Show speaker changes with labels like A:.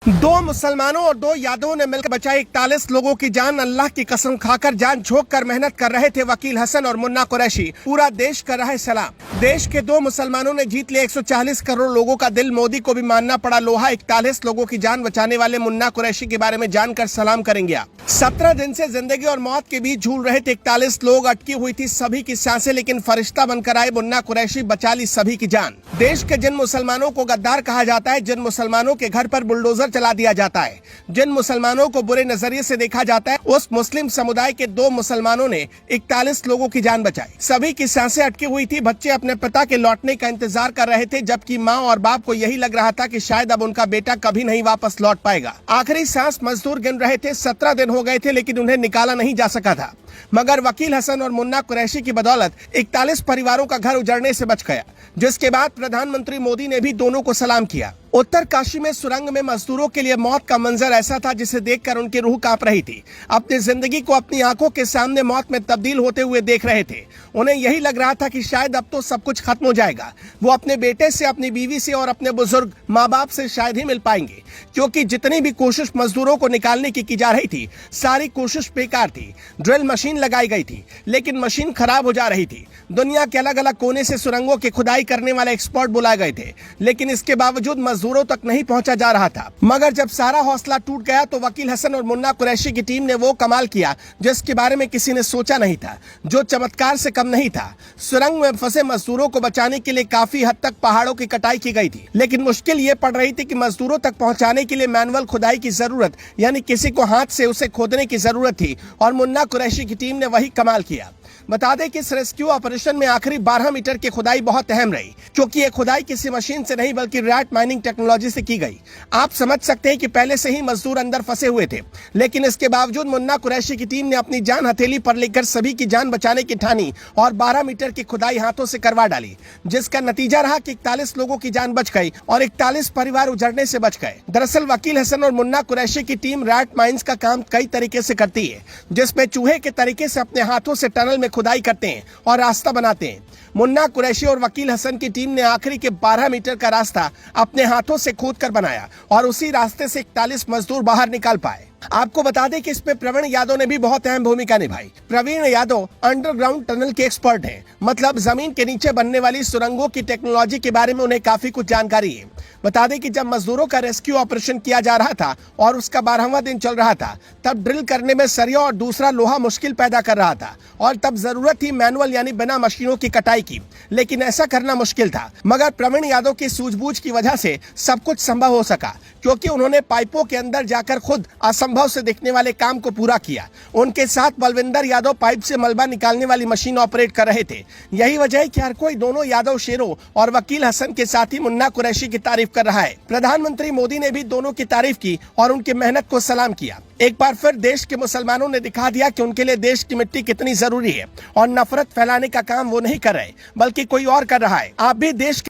A: दो मुसलमानों और दो यादवों ने मिलकर बचाई 41 लोगों की जान। अल्लाह की कसम खाकर जान झोंक कर मेहनत कर रहे थे वकील हसन और मुन्ना कुरैशी। पूरा देश कर रहा है सलाम। देश के दो मुसलमानों ने जीत लिया 140 करोड़ लोगों का दिल। मोदी को भी मानना पड़ा लोहा। 41 लोगों की जान बचाने वाले मुन्ना कुरैशी के बारे में जानकर सलाम करेंगे आप। 17 दिन से जिंदगी और मौत के बीच झूल रहे थे 41 लोग। अटकी हुई थी सभी की सांसें, लेकिन फरिश्ता बनकर आए मुन्ना कुरैशी, बचा ली सभी की जान। देश के जिन मुसलमानों को गद्दार कहा जाता है, जिन मुसलमानों के घर पर बुलडोजर चला दिया जाता है, जिन मुसलमानों को बुरे नजरिए से देखा जाता है, उस मुस्लिम समुदाय के दो मुसलमानों ने 41 लोगों की जान बचाई। सभी की सांसें अटकी हुई थी। बच्चे अपने पिता के लौटने का इंतजार कर रहे थे, जबकि माँ और बाप को यही लग रहा था कि शायद अब उनका बेटा कभी नहीं वापस लौट पाएगा। आखिरी सांस मजदूर गिन रहे थे। 17 दिन हो गए थे, लेकिन उन्हें निकाला नहीं जा सका था। मगर वकील हसन और मुन्ना कुरैशी की बदौलत 41 परिवारों का घर उजड़ने से बच गया, जिसके बाद प्रधानमंत्री मोदी ने भी दोनों को सलाम किया। उत्तर काशी में सुरंग में मजदूरों के लिए मौत का मंजर ऐसा था जिसे देखकर उनकी रूह कांप रही थी। अपनी जिंदगी को अपनी आंखों के सामने मौत में तब्दील होते हुए देख रहे थे। उन्हें यही लग रहा था कि शायद अब तो सब कुछ खत्म हो जाएगा। वो अपने बेटे से, अपनी बीवी से और अपने बुजुर्ग माँ बाप से शायद ही मिल पाएंगे, क्योंकि जितनी भी कोशिश मजदूरों को निकालने की जा रही थी, सारी कोशिश बेकार थी। ड्रिल मशीन लगाई गई थी, लेकिन मशीन खराब हो जा रही थी। दुनिया के अलग अलग कोने से सुरंगों की खुदाई करने वाले एक्सपर्ट बुलाए गए थे, लेकिन इसके बावजूद मजदूरों तक नहीं पहुंचा जा रहा था। मगर जब सारा हौसला टूट गया तो वकील हसन और मुन्ना कुरैशी की टीम ने वो कमाल किया जिसके बारे में किसी ने सोचा नहीं था, जो चमत्कार से कम नहीं था। सुरंग में फंसे मजदूरों को बचाने के लिए काफी हद तक पहाड़ों की कटाई की गई थी, लेकिन मुश्किल ये पड़ रही थी कि मजदूरों तक पहुंचाने के लिए मैनुअल खुदाई की जरूरत, यानी किसी को हाथ से उसे खोदने की जरूरत थी, और मुन्ना कुरैशी की टीम ने वही कमाल किया। बता दें कि इस रेस्क्यू ऑपरेशन में आखिरी 12 मीटर की खुदाई बहुत अहम रही, क्योंकि ये खुदाई किसी मशीन से नहीं बल्कि रैट माइनिंग टेक्नोलॉजी से की गई। आप समझ सकते हैं कि पहले से ही मजदूर अंदर फंसे हुए थे, लेकिन इसके बावजूद मुन्ना कुरैशी की टीम ने अपनी जान हथेली पर लेकर सभी की जान बचाने की ठानी और 12 मीटर की खुदाई हाथों से करवा डाली, जिसका नतीजा रहा कि 41 लोगों की जान बच गई और 41 परिवार उजड़ने से बच गए। दरअसल वकील हसन और मुन्ना कुरैशी की टीम रैट माइंस का काम कई तरीके से करती है, जिसमें चूहे के तरीके से अपने हाथों से टनल में खुदाई करते हैं और रास्ता बनाते हैं। मुन्ना कुरैशी और वकील हसन की टीम ने आखिरी के 12 मीटर का रास्ता अपने हाथों से खोद कर बनाया और उसी रास्ते से 41 मजदूर बाहर निकाल पाए। आपको बता दें कि इसमें प्रवीण यादव ने भी बहुत अहम भूमिका निभाई। प्रवीण यादव अंडरग्राउंड टनल के एक्सपर्ट हैं, मतलब जमीन के नीचे बनने वाली सुरंगों की टेक्नोलॉजी के बारे में उन्हें काफी कुछ जानकारी है। बता दें कि जब मजदूरों का रेस्क्यू ऑपरेशन किया जा रहा था और उसका 12वां दिन चल रहा था, तब ड्रिल करने में सरिया और दूसरा लोहा मुश्किल पैदा कर रहा था, और तब जरूरत थी मैनुअल यानी बिना मशीनों की कटाई की, लेकिन ऐसा करना मुश्किल था। मगर प्रवीण यादव की सूझबूझ की वजह से सब कुछ संभव हो सका, क्योंकि उन्होंने पाइपों के अंदर जाकर खुद असंभव से दिखने वाले काम को पूरा किया। उनके साथ बलविंदर यादव पाइप से मलबा निकालने वाली मशीन ऑपरेट कर रहे थे। यही वजह है कि हर कोई दोनों यादव शेरों और वकील हसन के साथ ही मुन्ना कुरैशी की तारीफ कर रहा है। प्रधानमंत्री मोदी ने भी दोनों की तारीफ की और उनकी मेहनत को सलाम किया। एक बार फिर देश के मुसलमानों ने दिखा दिया कि उनके लिए देश की मिट्टी कितनी जरूरी है, और नफरत फैलाने का काम वो नहीं कर रहे बल्कि कोई और कर रहा है। आप भी देश